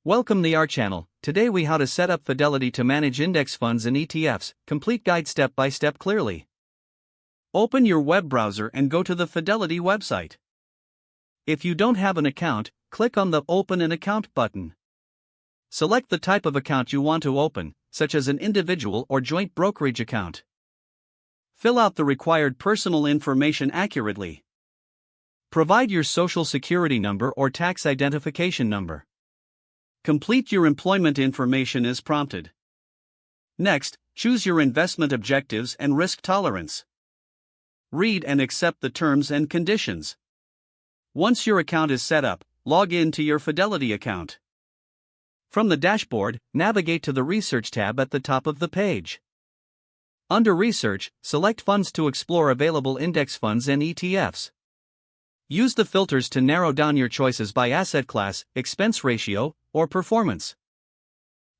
Welcome to our channel. Today we how to set up Fidelity to manage index funds and ETFs, complete guide step by step clearly. Open your web browser and go to the Fidelity website. If you don't have an account, click on the Open an Account button. Select the type of account you want to open, such as an individual or joint brokerage account. Fill out the required personal information accurately. Provide your social security number or tax identification number. Complete your employment information as prompted. Next, choose your investment objectives and risk tolerance. Read and accept the terms and conditions. Once your account is set up, log in to your Fidelity account. From the dashboard, navigate to the Research tab at the top of the page. Under Research, select Funds to explore available index funds and ETFs. Use the filters to narrow down your choices by asset class, expense ratio, or performance.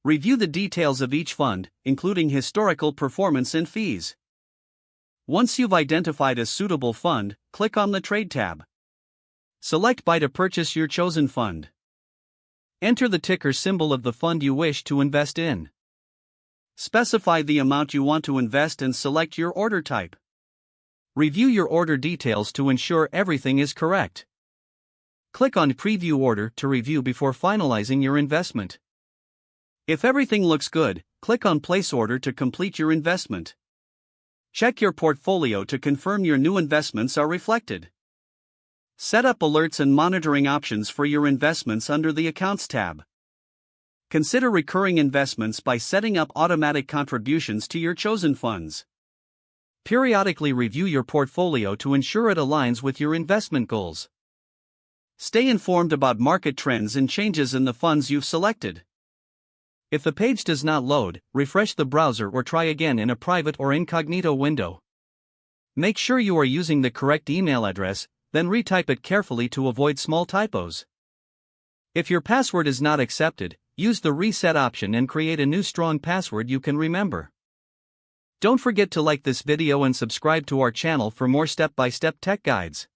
Review the details of each fund, including historical performance and fees. Once you've identified a suitable fund, click on the Trade tab. Select Buy to purchase your chosen fund. Enter the ticker symbol of the fund you wish to invest in. Specify the amount you want to invest and select your order type. Review your order details to ensure everything is correct. Click on Preview Order to review before finalizing your investment. If everything looks good, click on Place Order to complete your investment. Check your portfolio to confirm your new investments are reflected. Set up alerts and monitoring options for your investments under the Accounts tab. Consider recurring investments by setting up automatic contributions to your chosen funds. Periodically review your portfolio to ensure it aligns with your investment goals. Stay informed about market trends and changes in the funds you've selected. If the page does not load, refresh the browser or try again in a private or incognito window. Make sure you are using the correct email address, then retype it carefully to avoid small typos. If your password is not accepted, use the reset option and create a new strong password you can remember. Don't forget to like this video and subscribe to our channel for more step-by-step tech guides.